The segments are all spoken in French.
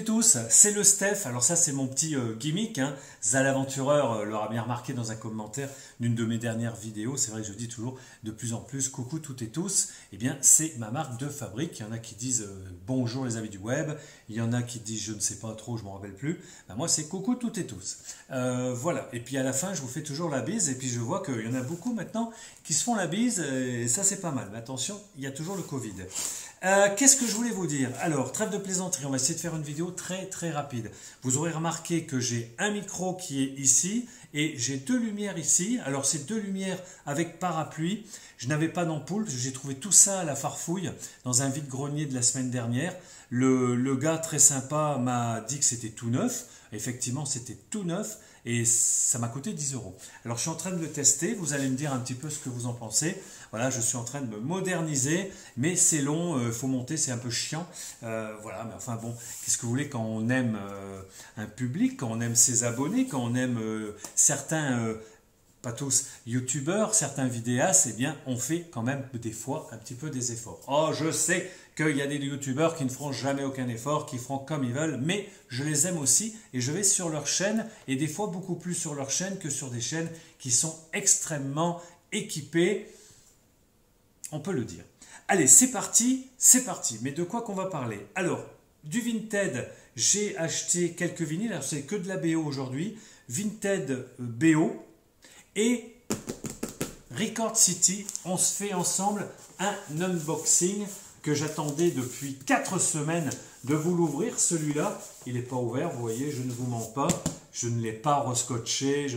et tous, c'est le Steph. Alors ça c'est mon petit gimmick, hein. Zal Aventureur l'aura bien remarqué dans un commentaire d'une de mes dernières vidéos. C'est vrai que je dis toujours de plus en plus coucou toutes et tous. Eh bien c'est ma marque de fabrique. Il y en a qui disent bonjour les amis du web. Il y en a qui disent je ne sais pas trop, je ne m'en rappelle plus. Ben, moi c'est coucou toutes et tous. Voilà. Et puis à la fin je vous fais toujours la bise. Et puis je vois qu'il y en a beaucoup maintenant qui se font la bise. Et ça c'est pas mal. Mais attention, il y a toujours le Covid. Qu'est-ce que je voulais vous dire? Alors, trêve de plaisanterie, on va essayer de faire une vidéo très rapide. Vous aurez remarqué que j'ai un micro qui est ici et j'ai deux lumières ici. Alors, ces deux lumières avec parapluie. Je n'avais pas d'ampoule, j'ai trouvé tout ça à la farfouille dans un vide-grenier de la semaine dernière. Le gars très sympa m'a dit que c'était tout neuf. Effectivement, c'était tout neuf et ça m'a coûté 10 €. Alors, je suis en train de le tester. Vous allez me dire un petit peu ce que vous en pensez. Voilà, je suis en train de me moderniser, mais c'est long, il faut monter, c'est un peu chiant. Voilà, mais enfin bon, qu'est-ce que vous voulez quand on aime un public, quand on aime ses abonnés, quand on aime certains... pas tous, youtubeurs, certains vidéastes, eh bien, on fait quand même des fois un petit peu des efforts. Oh, je sais qu'il y a des youtubeurs qui ne feront jamais aucun effort, qui feront comme ils veulent, mais je les aime aussi et je vais sur leur chaîne, et des fois beaucoup plus sur leur chaîne que sur des chaînes qui sont extrêmement équipées, on peut le dire. Allez, c'est parti, mais de quoi qu'on va parler? Alors, du Vinted, j'ai acheté quelques vinyles, alors c'est que de la BO aujourd'hui, Vinted BO, et Record City, on se fait ensemble un unboxing que j'attendais depuis 4 semaines de vous l'ouvrir. Celui-là, il n'est pas ouvert, vous voyez, je ne vous mens pas, je ne l'ai pas rescotché,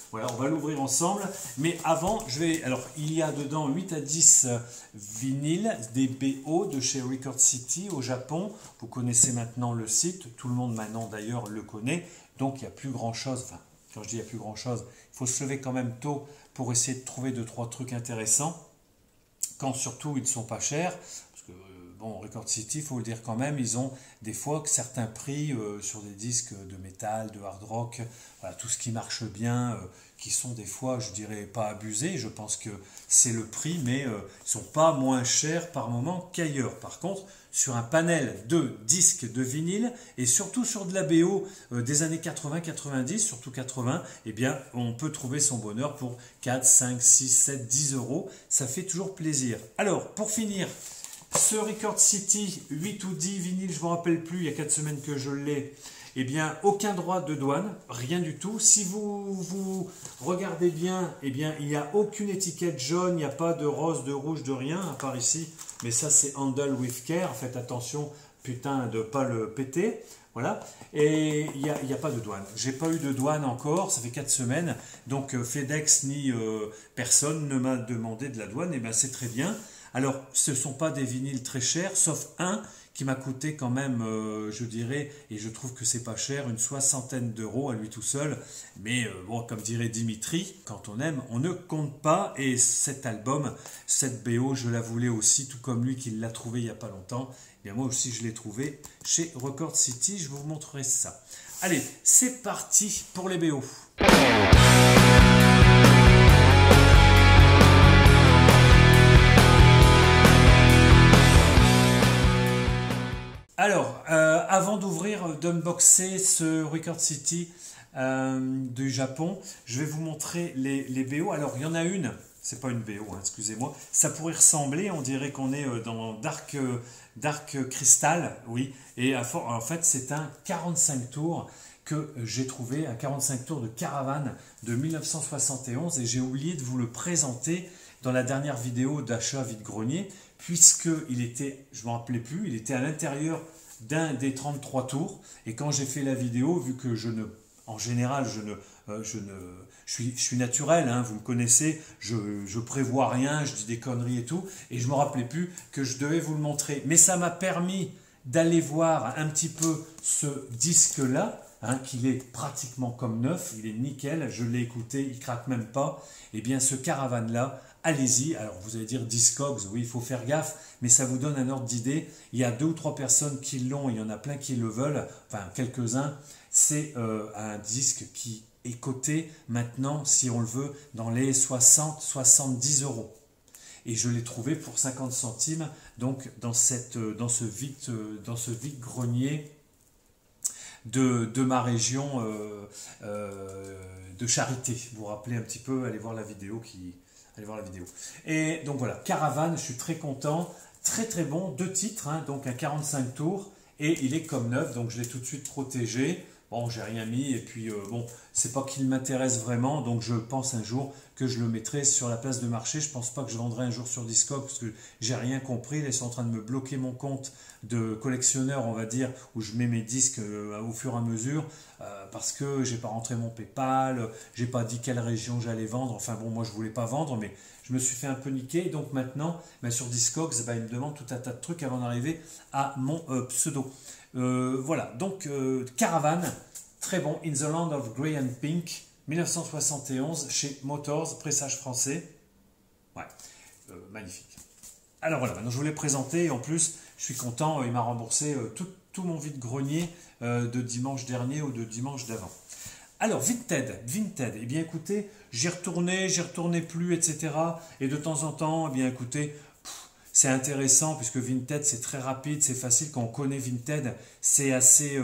voilà, on va l'ouvrir ensemble. Mais avant, alors il y a dedans 8 à 10 vinyles, des BO de chez Record City au Japon. Vous connaissez maintenant le site, tout le monde maintenant d'ailleurs le connaît, donc il n'y a plus grand chose, enfin, quand je dis il n'y a plus grand chose, il faut se lever quand même tôt pour essayer de trouver 2-3 trucs intéressants, quand surtout ils ne sont pas chers, parce que bon, Record City, il faut le dire quand même, ils ont des fois certains prix sur des disques de métal, de hard rock, voilà, tout ce qui marche bien, qui sont des fois, je dirais, pas abusés, je pense que c'est le prix, mais ils ne sont pas moins chers par moment qu'ailleurs. Par contre, sur un panel de disques de vinyle, et surtout sur de la BO des années 80-90, surtout 80, eh bien, on peut trouver son bonheur pour 4, 5, 6, 7, 10 €, ça fait toujours plaisir. Alors, pour finir, ce Record City 8 ou 10 vinyles, je ne me rappelle plus, il y a 4 semaines que je l'ai, eh bien, aucun droit de douane, rien du tout. Si vous regardez bien, eh bien, il n'y a aucune étiquette jaune, il n'y a pas de rose, de rouge, de rien, à part ici. Mais ça, c'est Handle with Care. Faites attention, putain, de ne pas le péter. Voilà. Et il n'y a pas de douane. J'ai pas eu de douane encore, ça fait 4 semaines. Donc, FedEx ni personne ne m'a demandé de la douane. Eh bien, c'est très bien. Alors, ce ne sont pas des vinyles très chers, sauf un qui m'a coûté quand même, je dirais, et je trouve que c'est pas cher, une 60aine d'euros à lui tout seul. Mais bon, comme dirait Dimitri, quand on aime, on ne compte pas. Et cet album, cette BO, je la voulais aussi, tout comme lui qui l'a trouvé il n'y a pas longtemps. Et bien moi aussi, je l'ai trouvé chez Record City. Je vous montrerai ça. Allez, c'est parti pour les BO. Alors, avant d'ouvrir, d'unboxer ce Record City du Japon, je vais vous montrer les BO. Alors, il y en a une, c'est pas une BO, hein, excusez-moi, ça pourrait ressembler, on dirait qu'on est dans Dark Crystal, oui, et en fait, c'est un 45 tours que j'ai trouvé, un 45 tours de Caravane de 1971, et j'ai oublié de vous le présenter dans la dernière vidéo d'achat vide-grenier, puisqu'il était, je ne me rappelais plus, il était à l'intérieur d'un des 33 tours. Et quand j'ai fait la vidéo, vu que en général, je suis naturel, hein, vous me connaissez, je prévois rien, je dis des conneries et tout, et je ne me rappelais plus que je devais vous le montrer. Mais ça m'a permis d'aller voir un petit peu ce disque-là, hein, qu'il est pratiquement comme neuf, il est nickel, je l'ai écouté, il craque même pas. Et bien ce Caravane-là, allez-y. Alors vous allez dire Discogs, oui, il faut faire gaffe, mais ça vous donne un ordre d'idée. Il y a 2 ou 3 personnes qui l'ont, il y en a plein qui le veulent, enfin quelques-uns. C'est un disque qui est coté maintenant, si on le veut, dans les 60-70 €. Et je l'ai trouvé pour 50 centimes, donc dans ce vide-grenier de ma région de Charité. Vous vous rappelez un petit peu, allez voir la vidéo allez voir la vidéo. Et donc voilà, Caravane, je suis très content. Très très bon, 2 titres, hein, donc un 45 tours. Et il est comme neuf, donc je l'ai tout de suite protégé. Bon, j'ai rien mis, et puis bon, c'est pas qu'il m'intéresse vraiment, donc je pense un jour que je le mettrai sur la place de marché. Je pense pas que je vendrai un jour sur Discogs, parce que j'ai rien compris. Ils sont en train de me bloquer mon compte de collectionneur, on va dire, où je mets mes disques au fur et à mesure, parce que j'ai pas rentré mon PayPal, j'ai pas dit quelle région j'allais vendre. Enfin bon, moi je voulais pas vendre, mais je me suis fait un peu niquer. Donc maintenant, sur Discogs, il me demande tout un tas de trucs avant d'arriver à mon pseudo. Voilà, donc Caravane, très bon, In the Land of Grey and Pink, 1971, chez Motors, pressage français. Ouais, magnifique. Alors voilà, maintenant je voulais présenter, et en plus, je suis content, il m'a remboursé tout mon vide-grenier de dimanche dernier ou de dimanche d'avant. Alors, Vinted, eh bien écoutez, j'y retournais plus, etc. Et de temps en temps, eh bien écoutez, c'est intéressant puisque Vinted c'est très rapide, c'est facile quand on connaît Vinted, c'est assez,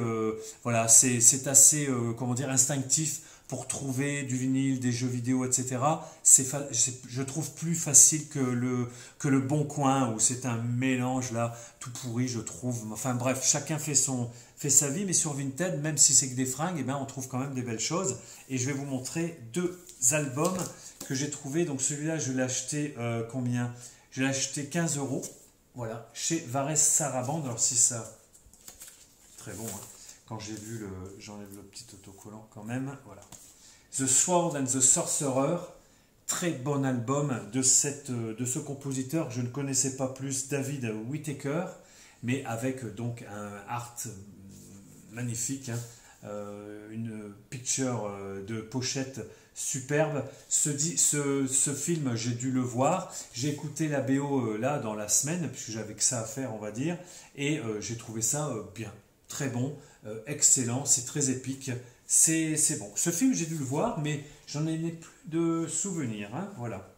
voilà, c'est assez, comment dire, instinctif pour trouver du vinyle, des jeux vidéo, etc. Je trouve plus facile que le Bon Coin où c'est un mélange là tout pourri, je trouve. Enfin bref, chacun fait sa vie, mais sur Vinted, même si c'est que des fringues, eh ben, on trouve quand même des belles choses. Et je vais vous montrer 2 albums que j'ai trouvés. Donc celui-là, je l'ai acheté combien? Je l'ai acheté 15 €, voilà, chez Vares Sarabande. Alors si ça, très bon, hein. Quand j'ai vu j'enlève le petit autocollant quand même, voilà. The Sword and the Sorcerer, très bon album de ce compositeur, je ne connaissais pas plus, David Whittaker, mais avec donc un art magnifique, hein, une picture de pochette superbe. Ce film, j'ai dû le voir. J'ai écouté la BO là dans la semaine, puisque j'avais que ça à faire, on va dire, et j'ai trouvé ça bien, très bon, excellent, c'est très épique, c'est bon. Ce film, j'ai dû le voir, mais j'en ai plus de souvenirs, hein, voilà.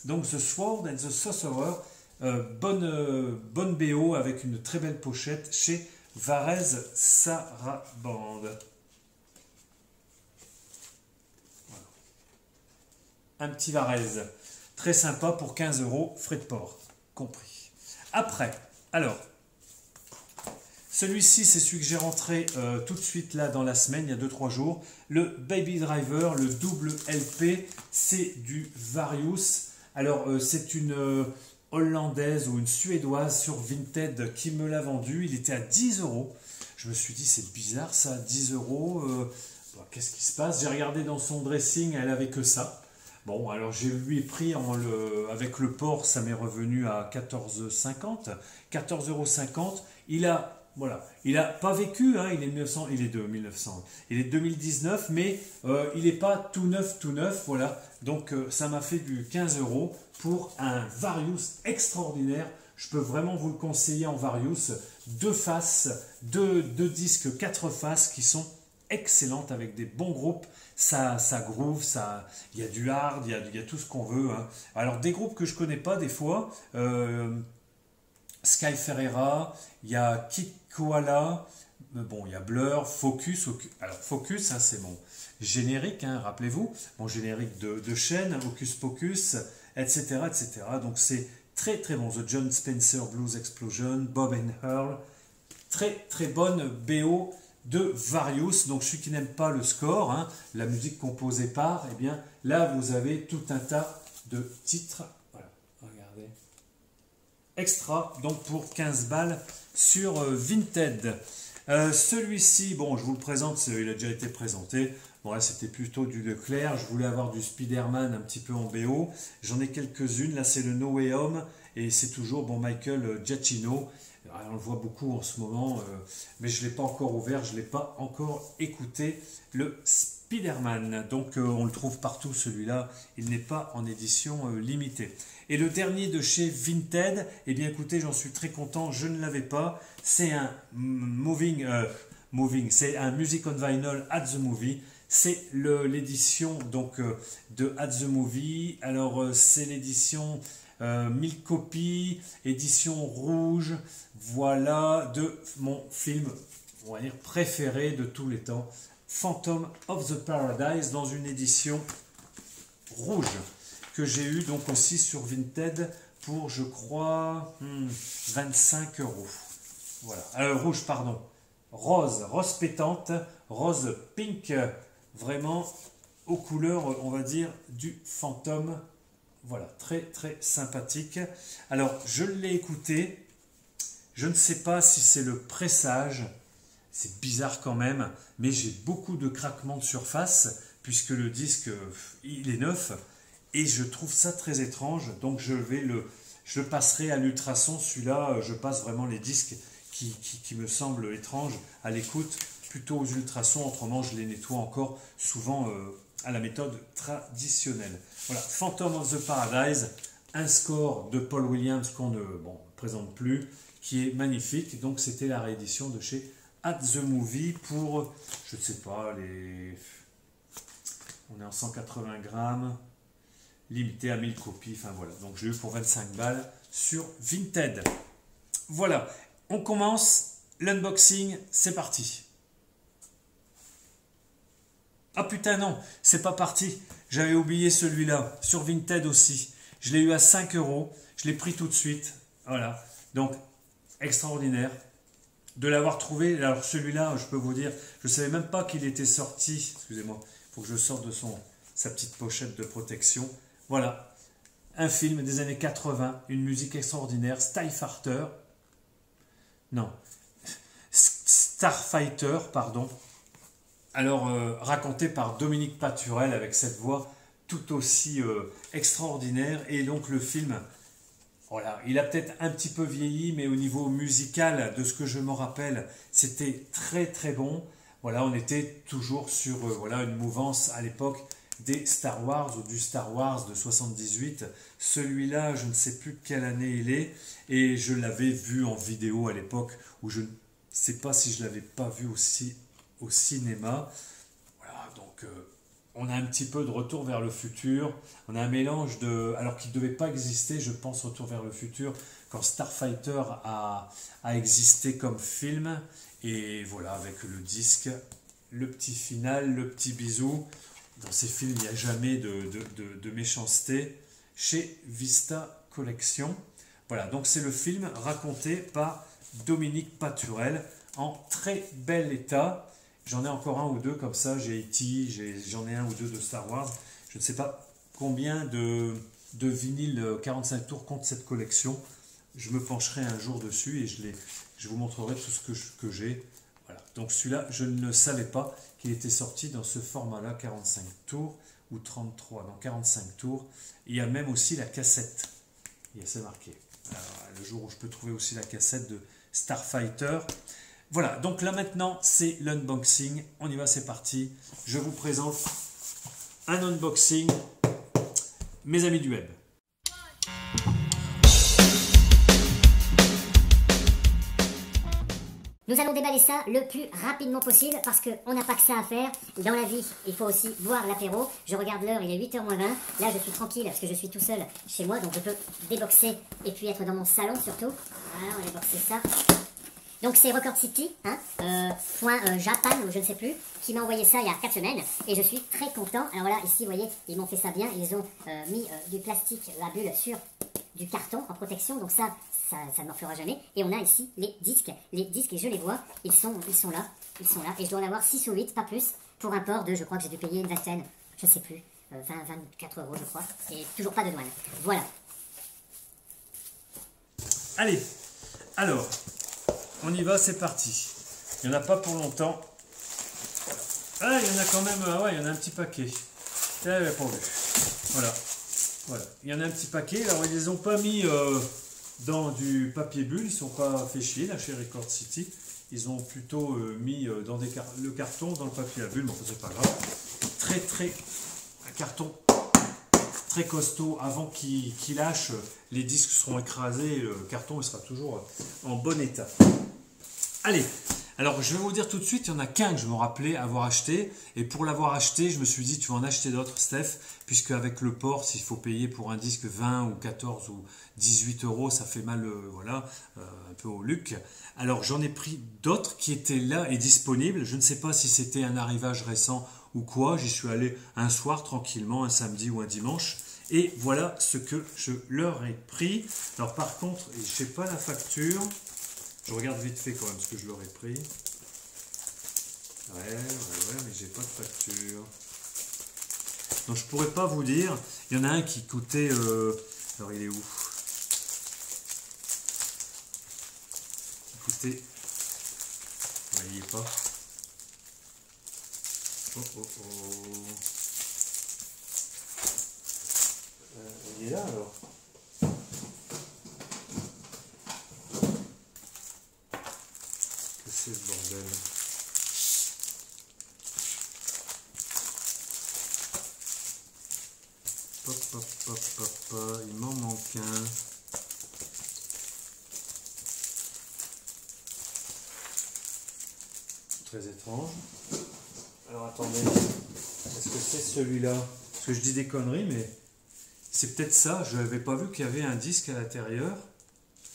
Donc The Sword and the Sorcerer, bonne BO avec une très belle pochette chez Vares Sarabande. Un petit Varese, très sympa pour 15 €, frais de port compris. Après, alors, celui-ci, c'est celui que j'ai rentré tout de suite là dans la semaine, il y a 2-3 jours. Le Baby Driver, le double LP, c'est du Various. Alors, c'est une hollandaise ou une suédoise sur Vinted qui me l'a vendu. Il était à 10 €. Je me suis dit, c'est bizarre ça, 10 €. Qu'est-ce qui se passe? J'ai regardé dans son dressing, elle avait que ça. Bon, alors je lui ai pris avec le port, ça m'est revenu à 14,50 €. Voilà, il a pas vécu, hein, il est de 2019, mais il n'est pas tout neuf, voilà. Donc ça m'a fait du 15 € pour un Various extraordinaire. Je peux vraiment vous le conseiller en Various. 2 faces, 2 disques, 4 faces qui sont excellentes avec des bons groupes. Ça groove, il y a du hard, il y a tout ce qu'on veut, hein. Alors des groupes que je connais pas des fois, Sky Ferreira, il y a Kid Koala, bon, il y a Blur, Focus. Alors Focus, hein, c'est mon générique, hein, rappelez-vous, mon générique de chaîne, Hocus Pocus, etc., etc. Donc c'est très très bon. The John Spencer Blues Explosion, Bob and Earl, très très bonne BO de Various. Donc celui qui n'aime pas le score, hein, la musique composée par, eh bien là vous avez tout un tas de titres. Voilà, regardez. Extra, donc pour 15 balles sur Vinted. Celui-ci, bon, je vous le présente, il a déjà été présenté. Bon, là, c'était plutôt du Leclerc. Je voulais avoir du Spider-Man un petit peu en BO. J'en ai quelques-unes. Là, c'est le No Way Home. Et c'est toujours, bon, Michael Giacchino. On le voit beaucoup en ce moment, mais je ne l'ai pas encore ouvert, je ne l'ai pas encore écouté, le Spider-Man. Donc on le trouve partout celui-là, il n'est pas en édition limitée. Et le dernier de chez Vinted, eh bien écoutez, j'en suis très content, je ne l'avais pas. C'est un c'est un Music on Vinyl at the Movie. C'est l'édition donc de At the Movie. Alors c'est l'édition 1000 copies, édition rouge, voilà, de mon film. on va dire, préféré de tous les temps. Phantom of the Paradise dans une édition rouge que j'ai eu donc aussi sur Vinted pour, je crois, 25 €. Voilà, rouge, pardon. Rose pétante, rose pink, vraiment aux couleurs, on va dire, du fantôme. Voilà, très très sympathique. Alors, je l'ai écouté. Je ne sais pas si c'est le pressage. C'est bizarre quand même, mais j'ai beaucoup de craquements de surface puisque le disque, il est neuf et je trouve ça très étrange. Donc je le passerai à l'ultrason. Celui-là, je passe vraiment les disques qui me semblent étranges à l'écoute plutôt aux ultrasons. Autrement, je les nettoie encore souvent à la méthode traditionnelle. Voilà, Phantom of the Paradise, un score de Paul Williams qu'on ne présente plus, qui est magnifique. Donc c'était la réédition de chez At the Movie pour, je ne sais pas, on est en 180 grammes, limité à 1000 copies, enfin voilà. Donc j'ai eu pour 25 balles sur Vinted. Voilà, on commence l'unboxing, c'est parti. Ah putain non, c'est pas parti, j'avais oublié celui-là, sur Vinted aussi. Je l'ai eu à 5 €, je l'ai pris tout de suite, voilà. Donc, extraordinaire de l'avoir trouvé. Alors celui-là, je peux vous dire, je ne savais même pas qu'il était sorti. Excusez-moi, il faut que je sorte de sa petite pochette de protection. Voilà, un film des années 80, une musique extraordinaire, Starfighter. Non, Starfighter, pardon. Alors, raconté par Dominique Paturel avec cette voix tout aussi extraordinaire. Et donc le film... Voilà, il a peut-être un petit peu vieilli, mais au niveau musical, de ce que je me rappelle, c'était très très bon. Voilà, on était toujours sur voilà, une mouvance à l'époque des Star Wars ou du Star Wars de 78. Celui-là, je ne sais plus de quelle année il est, et je l'avais vu en vidéo à l'époque, où je ne sais pas si je ne l'avais pas vu aussi au cinéma. Voilà, donc... on a un petit peu de Retour vers le futur, on a un mélange de... Alors qu'il ne devait pas exister, je pense, Retour vers le futur, quand Starfighter a existé comme film. Et voilà, avec le disque, le petit final, le petit bisou. Dans ces films, il n'y a jamais de méchanceté. Chez Vista Collection. Voilà, donc c'est le film raconté par Dominique Paturel en très bel état. J'en ai encore un ou deux comme ça, j'ai E.T., j'en ai un ou deux de Star Wars. Je ne sais pas combien de vinyles 45 tours compte cette collection. Je me pencherai un jour dessus et je vous montrerai tout ce que j'ai. Voilà. Donc celui-là, je ne savais pas qu'il était sorti dans ce format-là, 45 tours ou 33, non 45 tours. Il y a même aussi la cassette. Il y a c'est marqué. Alors, le jour où je peux trouver aussi la cassette de Starfighter. Voilà, donc là maintenant, c'est l'unboxing. On y va, c'est parti. Je vous présente un unboxing, mes amis du web. Nous allons déballer ça le plus rapidement possible parce qu'on n'a pas que ça à faire. Dans la vie, il faut aussi boire l'apéro. Je regarde l'heure, il est 8h moins 20. Là, je suis tranquille parce que je suis tout seul chez moi. Donc, je peux déboxer et puis être dans mon salon surtout. Voilà, on va déboxer ça. Donc c'est Record City, Japan, ou je ne sais plus, qui m'a envoyé ça il y a 4 semaines, et je suis très content. Alors là, ici, vous voyez, ils m'ont fait ça bien, ils ont mis du plastique à bulle sur du carton en protection, donc ça ne m'en jamais. Et on a ici les disques, et je les vois, ils sont là, et je dois en avoir 6 ou 8, pas plus, pour un port de, je crois que j'ai dû payer une vingtaine, je sais plus, 24 € je crois, et toujours pas de douane. Voilà. Allez, alors... on y va, c'est parti. Il n'y en a pas pour longtemps. Ah, il y en a quand même, ah ouais, il y en a un petit paquet. J'avais pas vu. Voilà. Voilà. Il y en a un petit paquet. Alors, ils les ont pas mis dans du papier bulle. Ils ne sont pas fait chier, là, chez Record City. Ils ont plutôt mis dans le carton, dans le papier à bulle. Bon, c'est pas grave. Un carton très costaud. Avant qu'il lâche, les disques seront écrasés. Le carton, il sera toujours en bon état. Allez, alors je vais vous dire tout de suite, il n'y en a qu'un que je me rappelais avoir acheté. Et pour l'avoir acheté, je me suis dit, tu vas en acheter d'autres, Steph, puisque avec le port, s'il faut payer pour un disque 20 ou 14 ou 18 €, ça fait mal, voilà, peu au Luc. Alors j'en ai pris d'autres qui étaient là et disponibles. Je ne sais pas si c'était un arrivage récent ou quoi. J'y suis allé un soir tranquillement, un samedi ou un dimanche. Et voilà ce que je leur ai pris. Alors par contre, je ne sais pas la facture. Je regarde vite fait quand même ce que je leur ai pris. Ouais, mais j'ai pas de facture. Donc je pourrais pas vous dire. Il y en a un qui coûtait... alors il est où? Il coûtait... Ouais, il n'y est pas. Il est là alors. Qu'est-ce que c'est ce bordel? Il m'en manque un. Très étrange. Alors attendez, est-ce que c'est celui-là? Parce que je dis des conneries, mais c'est peut-être ça. Je n'avais pas vu qu'il y avait un disque à l'intérieur.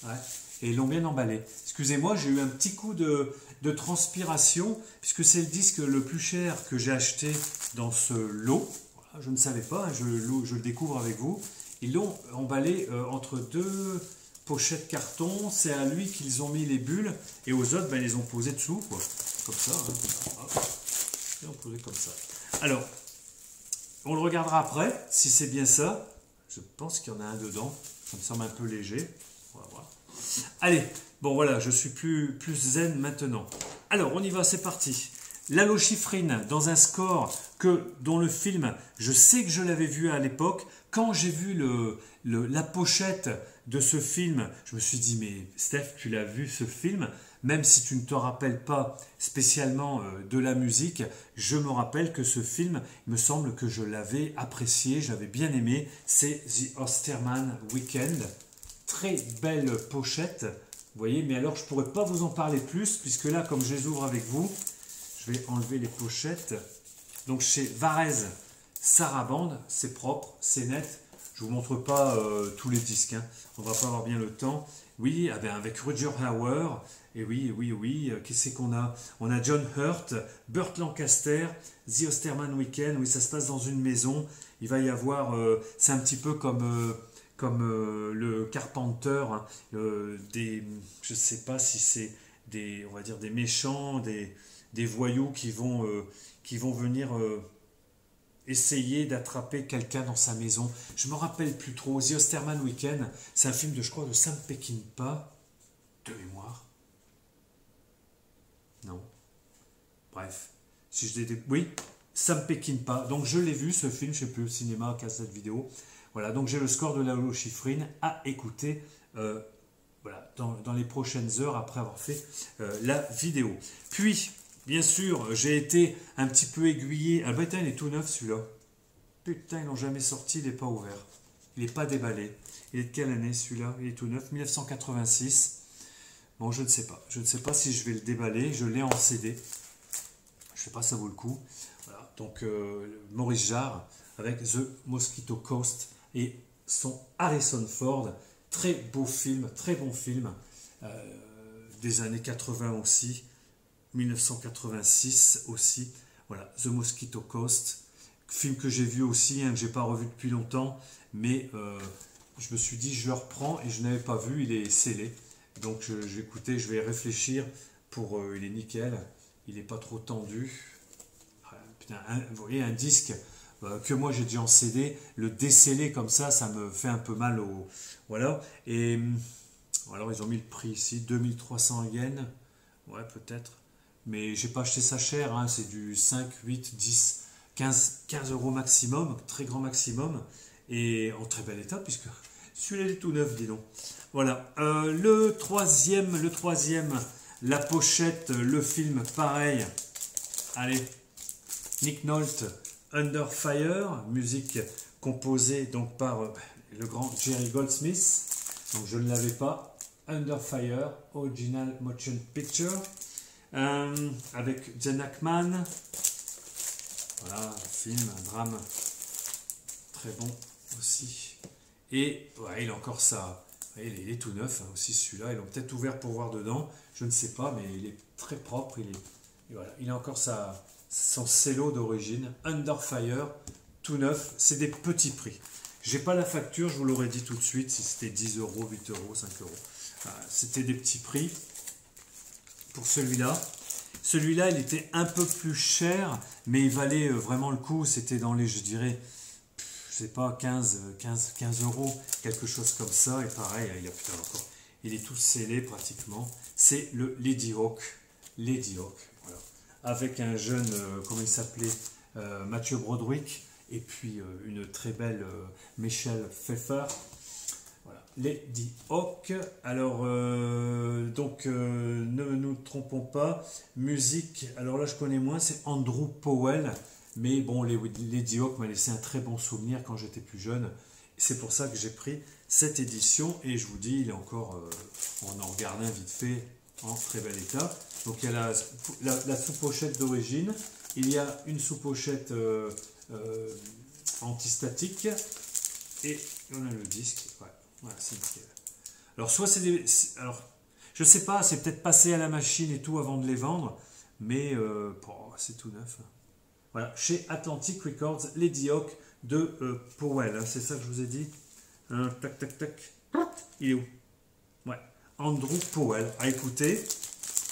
Ouais. Et ils l'ont bien emballé. Excusez-moi, j'ai eu un petit coup de transpiration, puisque c'est le disque le plus cher que j'ai acheté dans ce lot. Voilà, je ne savais pas, hein, je le découvre avec vous. Ils l'ont emballé entre deux pochettes carton. C'est à lui qu'ils ont mis les bulles, et aux autres, ben, ils les ont posées dessous, quoi. Comme ça. Hein. Ils l'ont posé comme ça. Alors, on le regardera après, si c'est bien ça. Je pense qu'il y en a un dedans. Ça me semble un peu léger. On va voir. Allez, bon voilà, je suis plus zen maintenant. Alors, on y va, c'est parti. Lalo Schifrin, dans un score dont le film, je sais que je l'avais vu à l'époque. Quand j'ai vu la pochette de ce film, je me suis dit, mais Steph, tu l'as vu ce film? Même si tu ne te rappelles pas spécialement de la musique, je me rappelle que ce film, il me semble que je l'avais apprécié, j'avais bien aimé. C'est The Osterman Weekend. Très belle pochette, vous voyez, mais alors je ne pourrais pas vous en parler plus, puisque là, comme je les ouvre avec vous, je vais enlever les pochettes. Donc chez Varese Sarabande, c'est propre, c'est net. Je ne vous montre pas tous les disques, hein. On ne va pas avoir bien le temps. Oui, avec Roger Hauer, et oui, qu'est-ce qu'on a? On a John Hurt, Burt Lancaster, The Osterman Weekend, oui, ça se passe dans une maison. Il va y avoir, c'est un petit peu comme le Carpenter, hein, je ne sais pas si c'est on va dire des méchants, des voyous qui vont venir essayer d'attraper quelqu'un dans sa maison. Je me rappelle plus trop. The Osterman Weekend, c'est un film je crois, de Sam Peckinpah, de mémoire. Non. Bref. Oui, Sam Peckinpah. Donc je l'ai vu ce film, je ne sais plus, au cinéma, cassette vidéo. Voilà, donc j'ai le score de Lalo Schifrin à écouter voilà, dans les prochaines heures après avoir fait la vidéo. Puis, bien sûr, j'ai été un petit peu aiguillé. Ah putain, il est tout neuf celui-là. Putain, ils l'ont jamais sorti, il n'est pas ouvert. Il n'est pas déballé. Il est de quelle année celui-là? Il est tout neuf, 1986. Bon, je ne sais pas. Je ne sais pas si je vais le déballer. Je l'ai en CD. Je ne sais pas, ça vaut le coup. Voilà, donc Maurice Jarre avec The Mosquito Coast et son Harrison Ford. Très beau film, très bon film. Des années 80 aussi. 1986 aussi. Voilà, The Mosquito Coast. Film que j'ai vu aussi, hein, que je n'ai pas revu depuis longtemps. Mais je me suis dit, je le reprends et je n'avais pas vu, il est scellé. Donc je vais écouter, je vais réfléchir pour... il est nickel, il n'est pas trop tendu. Putain, vous voyez, un disque que moi j'ai déjà en CD, le déceler comme ça me fait un peu mal au... Voilà. Et alors ils ont mis le prix ici, 2300 yens. Ouais, peut-être. Mais j'ai pas acheté ça cher, hein, c'est du 5, 8, 10, 15 euros maximum, très grand maximum. Et en très bel état, puisque celui-là est tout neuf, dis donc. Voilà. Le troisième, la pochette, le film, pareil. Allez, Nick Nolte, Under Fire, musique composée donc par le grand Jerry Goldsmith. Donc je ne l'avais pas. Under Fire, Original Motion Picture, avec Gene Hackman. Voilà, un film, un drame très bon aussi. Et ouais, il a encore sa Et il est tout neuf hein, aussi celui-là. Ils l'ont peut-être ouvert pour voir dedans. Je ne sais pas, mais il est très propre. Et voilà. Il a encore son cello d'origine. Under Fire, tout neuf. C'est des petits prix. J'ai pas la facture, je vous l'aurais dit tout de suite, si c'était 10 euros, 8 euros, 5 euros. C'était des petits prix pour celui-là. Celui-là, il était un peu plus cher, mais il valait vraiment le coup. C'était dans les, je dirais, je sais pas, 15 euros, quelque chose comme ça. Et pareil, putain, encore, il est tout scellé pratiquement. C'est le Lady Hawk. Lady Hawk, voilà. Avec un jeune, comment il s'appelait, Mathieu Broderick. Et puis une très belle Michelle Pfeiffer. Voilà. Lady Hawk. Alors, donc, ne nous trompons pas. Musique, alors là je connais moins, c'est Andrew Powell. Mais bon, Lady Hawk m'a laissé un très bon souvenir quand j'étais plus jeune. C'est pour ça que j'ai pris cette édition. Et je vous dis, il est encore, on en regarde un vite fait, en très bel état. Donc il y a la sous-pochette d'origine. Il y a une sous-pochette... antistatique et on a le disque. Ouais, voilà, c'est nickel. Alors soit c'est des, alors je sais pas, c'est peut-être passé à la machine et tout avant de les vendre, mais c'est tout neuf. Voilà, chez Atlantic Records, Lady Hawk de Powell, hein, c'est ça que je vous ai dit. Tac tac tac. Il est où? Ouais, Andrew Powell. À écouter.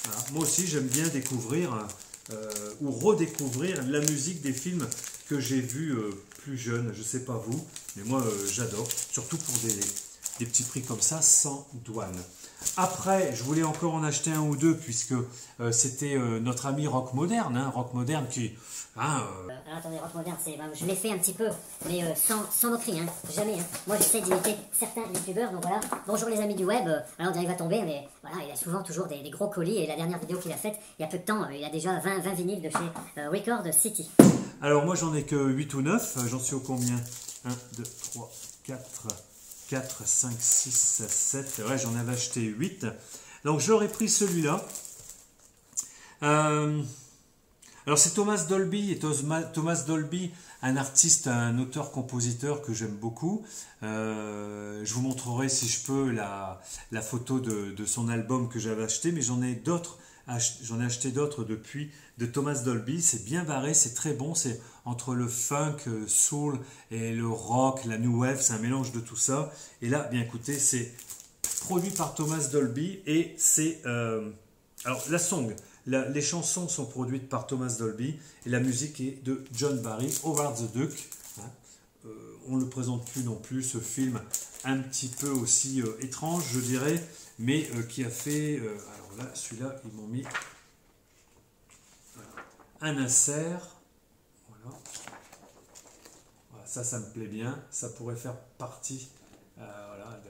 Voilà. Moi aussi j'aime bien découvrir ou redécouvrir la musique des films que j'ai vu plus jeune, je sais pas vous, mais moi j'adore, surtout pour des petits prix comme ça, sans douane. Après, je voulais encore en acheter un ou deux, puisque c'était notre ami Rock Moderne, hein, Rock Moderne qui... attendez, Rock Moderne, je l'ai fait un petit peu, mais sans moquerie, hein, jamais. Hein. Moi j'essaie d'imiter certains youtubeurs, donc voilà. Bonjour les amis du web, alors on dirait qu'il va tomber, mais voilà, il a souvent toujours des gros colis, et la dernière vidéo qu'il a faite, il y a peu de temps, il a déjà 20 vinyles de chez Record City. Alors moi j'en ai que 8 ou 9, j'en suis au combien? 1, 2, 3, 4, 5, 6, 7, ouais j'en avais acheté 8. Donc j'aurais pris celui-là. Alors c'est Thomas Dolby, et Thomas Dolby, un artiste, un auteur-compositeur que j'aime beaucoup. Je vous montrerai si je peux la photo de son album que j'avais acheté, mais j'en ai d'autres. J'en ai acheté d'autres depuis de Thomas Dolby. C'est bien barré, c'est très bon. C'est entre le funk, soul et le rock, la new wave. C'est un mélange de tout ça. Et là, bien écoutez, c'est produit par Thomas Dolby et c'est alors les chansons sont produites par Thomas Dolby et la musique est de John Barry, Howard the Duck. On ne le présente plus non plus, ce film un petit peu aussi étrange, je dirais, mais qui a fait... alors là, celui-là, ils m'ont mis un insert. Voilà. Voilà, ça me plaît bien. Ça pourrait faire partie voilà,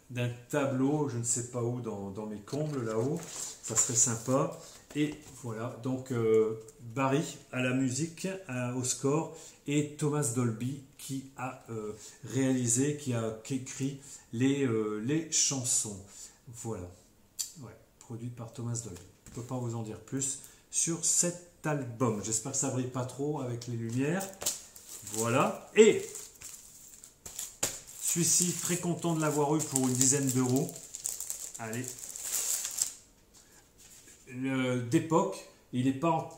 d'un tableau, je ne sais pas où, dans mes combles, là-haut. Ça serait sympa. Et voilà, donc Barry à la musique, au score, et Thomas Dolby qui a réalisé, qui a écrit les chansons. Voilà, ouais, produit par Thomas Dolby. Je ne peux pas vous en dire plus sur cet album. J'espère que ça ne brille pas trop avec les lumières. Voilà, et celui-ci, très content de l'avoir eu pour une dizaine d'euros. Allez. D'époque, il n'est pas,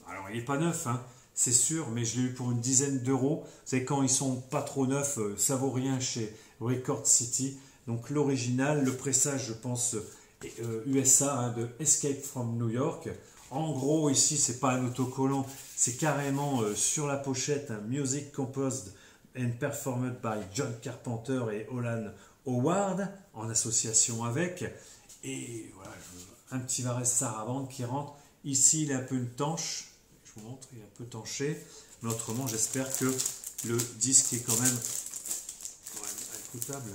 alors il n'est pas neuf, hein, c'est sûr, mais je l'ai eu pour une dizaine d'euros. Vous savez, quand ils sont pas trop neufs, ça vaut rien chez Record City. Donc l'original, le pressage, je pense, USA, hein, de Escape from New York. En gros, ici, c'est pas un autocollant, c'est carrément sur la pochette, un Music Composed and Performed by John Carpenter et Olan Howard, en association avec. Et voilà, un petit Varese Sarabande qui rentre. Ici, il est un peu une tanche. Je vous montre, il est un peu tanché. Mais autrement, j'espère que le disque est quand même écoutable.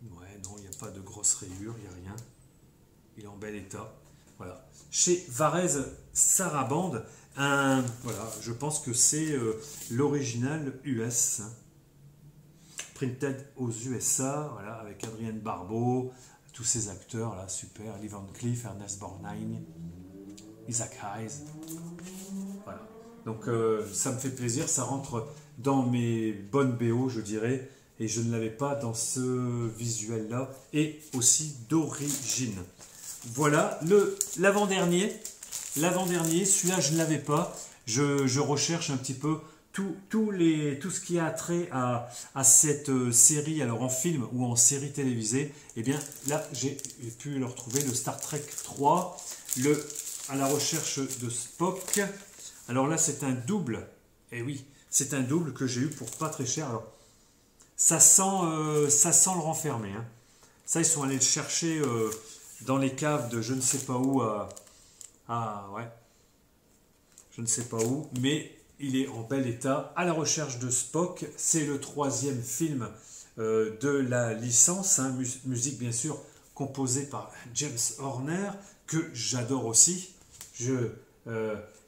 Ouais, non, il n'y a pas de grosses rayures, il n'y a rien. Il est en bel état. Voilà. Chez Varese Sarabande, voilà, je pense que c'est l'original US. Printed aux USA, voilà, avec Adrienne Barbeau, tous ces acteurs là, super, Lee Van Cleef, Ernest Borgnine, Isaac Hayes. Voilà. Donc ça me fait plaisir, ça rentre dans mes bonnes BO, je dirais. et je ne l'avais pas dans ce visuel-là, et aussi d'origine. Voilà, l'avant-dernier, celui-là je ne l'avais pas, je recherche un petit peu tout ce qui a trait à cette série, alors en film ou en série télévisée. Et bien là, j'ai pu le retrouver, le Star Trek 3, à la recherche de Spock. Alors là, c'est un double, et oui, c'est un double que j'ai eu pour pas très cher. Alors, ça sent le renfermer, hein. Ça, ils sont allés le chercher dans les caves de je ne sais pas où, ouais, je ne sais pas où, mais il est en bel état. À la recherche de Spock, c'est le 3e film de la licence, hein, musique bien sûr composée par James Horner, que j'adore aussi.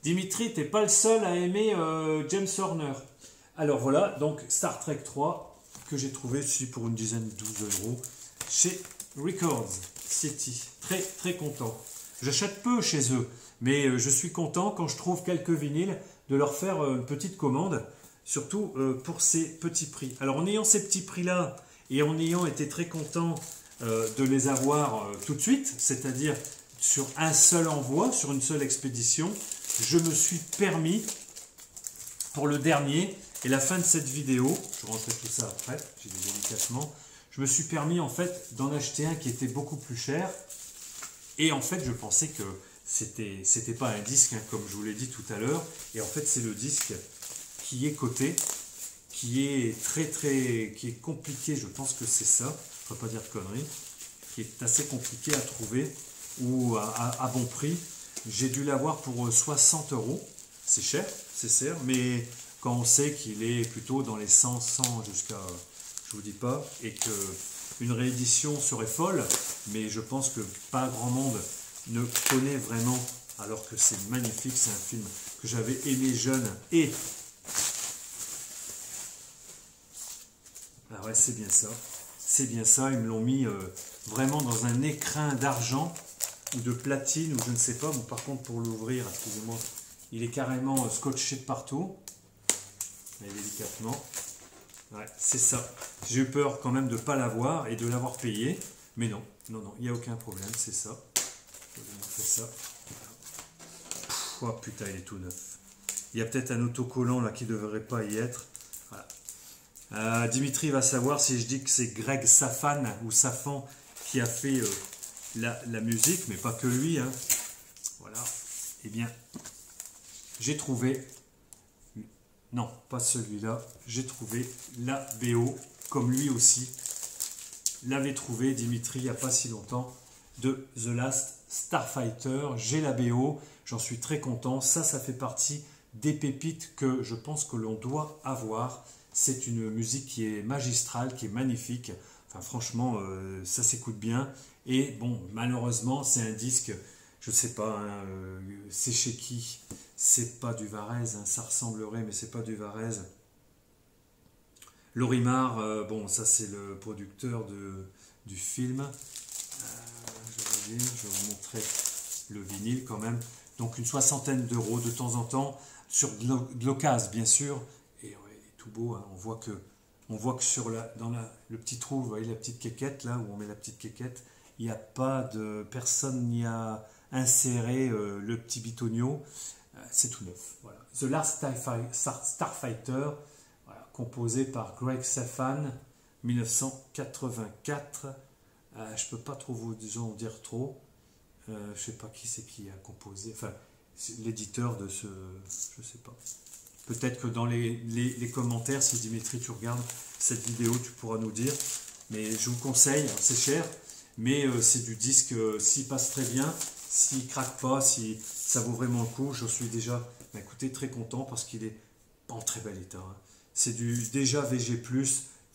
Dimitri, t'es pas le seul à aimer James Horner. Alors voilà, donc Star Trek 3 que j'ai trouvé ici pour une dizaine, 12 € chez Records City. Très très content. J'achète peu chez eux, mais je suis content quand je trouve quelques vinyles de leur faire une petite commande, surtout pour ces petits prix. Alors en ayant ces petits prix-là et en ayant été très content de les avoir tout de suite, c'est-à-dire sur un seul envoi, sur une seule expédition, je me suis permis, pour le dernier et la fin de cette vidéo, je rentrerai tout ça après, j'ai dit délicatement, je me suis permis en fait d'en acheter un qui était beaucoup plus cher, et en fait je pensais que c'était pas un disque, hein, comme je vous l'ai dit tout à l'heure, et en fait c'est le disque qui est coté, qui est qui est compliqué, je pense que c'est ça, je ne vais pas dire de conneries, qui est assez compliqué à trouver, ou à bon prix. J'ai dû l'avoir pour 60 €, c'est cher, mais quand on sait qu'il est plutôt dans les 100 jusqu'à, je vous dis pas, et qu'une réédition serait folle, mais je pense que pas grand monde ne connaît vraiment, alors que c'est magnifique, c'est un film que j'avais aimé jeune, et ah ouais, c'est bien ça, ils me l'ont mis vraiment dans un écrin d'argent ou de platine, ou je ne sais pas, mais par contre pour l'ouvrir, excusez-moi, il est carrément scotché de partout, mais délicatement, ouais, c'est ça. J'ai eu peur quand même de ne pas l'avoir et de l'avoir payé, mais non, il n'y a aucun problème, c'est ça. Je vais vous montrer ça. Oh putain, il est tout neuf. Il y a peut-être un autocollant là qui ne devrait pas y être. Voilà. Dimitri va savoir si je dis que c'est Greg Safan ou Safan qui a fait la musique, mais pas que lui, hein. Voilà. Eh bien, j'ai trouvé, non, pas celui-là, j'ai trouvé la BO, comme lui aussi l'avait trouvé, Dimitri, il n'y a pas si longtemps, de The Last Starfighter. J'ai la BO, j'en suis très content. Ça fait partie des pépites que je pense que l'on doit avoir. C'est une musique qui est magistrale, qui est magnifique. Enfin, franchement, ça s'écoute bien. Et bon, malheureusement, c'est un disque, je ne sais pas, hein, c'est chez qui? C'est pas du Varèse, hein, ça ressemblerait, mais c'est pas du Varèse. Lorimar, bon, ça c'est le producteur du film. Je vais vous montrer le vinyle quand même. Donc une 60aine d'euros de temps en temps, sur de l'occasion bien sûr. Et ouais, il est tout beau, hein. On voit que sur dans le petit trou, vous voyez la petite quéquette là, où on met la petite quéquette, il n'y a pas de personne n'y a inséré le petit bitonio. C'est tout neuf. Voilà. The Last Starfighter, voilà, composé par Greg Safan, 1984. Je ne peux pas trop vous en dire trop. Je ne sais pas qui c'est qui a composé. Enfin, l'éditeur de ce... Je ne sais pas. Peut-être que dans les commentaires, si Dimitri, tu regardes cette vidéo, tu pourras nous dire. Mais je vous conseille, c'est cher, mais c'est du disque, s'il passe très bien, s'il craque pas, si ça vaut vraiment le coup, je suis déjà, écoutez, très content parce qu'il est en très bel état, hein. C'est du déjà VG+,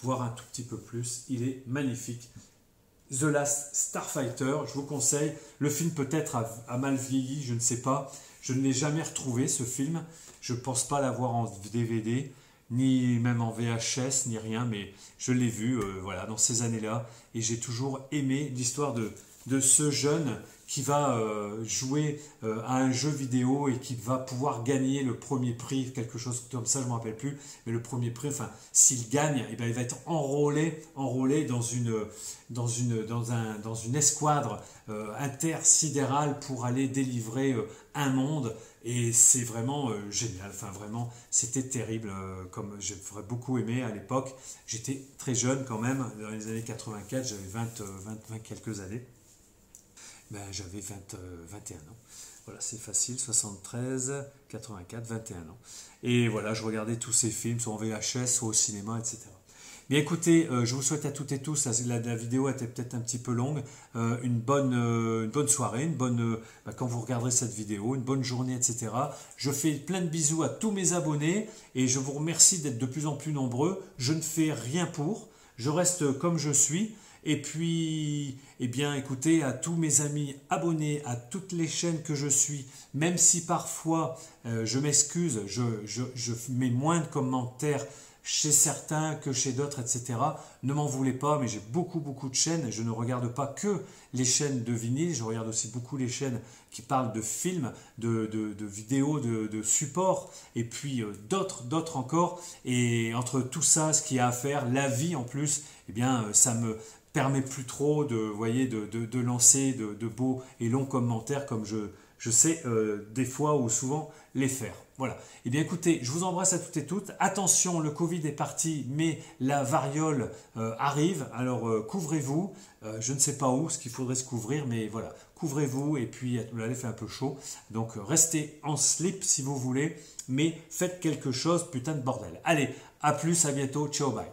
voire un tout petit peu plus. Il est magnifique. The Last Starfighter, je vous conseille. Le film peut-être a mal vieilli, je ne sais pas. Je ne l'ai jamais retrouvé, ce film. Je ne pense pas l'avoir en DVD, ni même en VHS, ni rien, mais je l'ai vu voilà, dans ces années-là. Et j'ai toujours aimé l'histoire de ce jeune qui va jouer à un jeu vidéo et qui va pouvoir gagner le premier prix, quelque chose comme ça, je ne me rappelle plus, mais le premier prix, enfin, s'il gagne, eh bien, il va être enrôlé dans une escadre intersidérale pour aller délivrer un monde. Et c'est vraiment génial, enfin vraiment, c'était terrible, comme j'aurais beaucoup aimé à l'époque. J'étais très jeune quand même, dans les années 84, j'avais 20 quelques années. Ben, j'avais 21 ans. Voilà, c'est facile, 73, 84, 21 ans. Et voilà, je regardais tous ces films, soit en VHS, soit au cinéma, etc. Bien écoutez, je vous souhaite à toutes et tous, la vidéo était peut-être un petit peu longue, une bonne soirée, quand vous regarderez cette vidéo, une bonne journée, etc. Je fais plein de bisous à tous mes abonnés et je vous remercie d'être de plus en plus nombreux. Je ne fais rien pour, je reste comme je suis. Et puis, eh bien, écoutez, à tous mes amis abonnés, à toutes les chaînes que je suis, même si parfois, je m'excuse, je mets moins de commentaires chez certains que chez d'autres, etc. Ne m'en voulez pas, mais j'ai beaucoup de chaînes. Je ne regarde pas que les chaînes de vinyle, je regarde aussi beaucoup les chaînes qui parlent de films, de vidéos, de supports, et puis d'autres encore. Et entre tout ça, ce qu'il y a à faire, la vie en plus, eh bien, ça me permet plus trop de lancer de beaux et longs commentaires comme je sais des fois ou souvent les faire. Voilà. Eh bien écoutez, je vous embrasse à toutes et toutes. Attention, le Covid est parti, mais la variole arrive. Alors couvrez-vous. Je ne sais pas où, ce qu'il faudrait se couvrir, mais voilà. Couvrez-vous et puis là, il fait un peu chaud. Donc restez en slip si vous voulez, mais faites quelque chose, putain de bordel. Allez, à plus, à bientôt. Ciao, bye.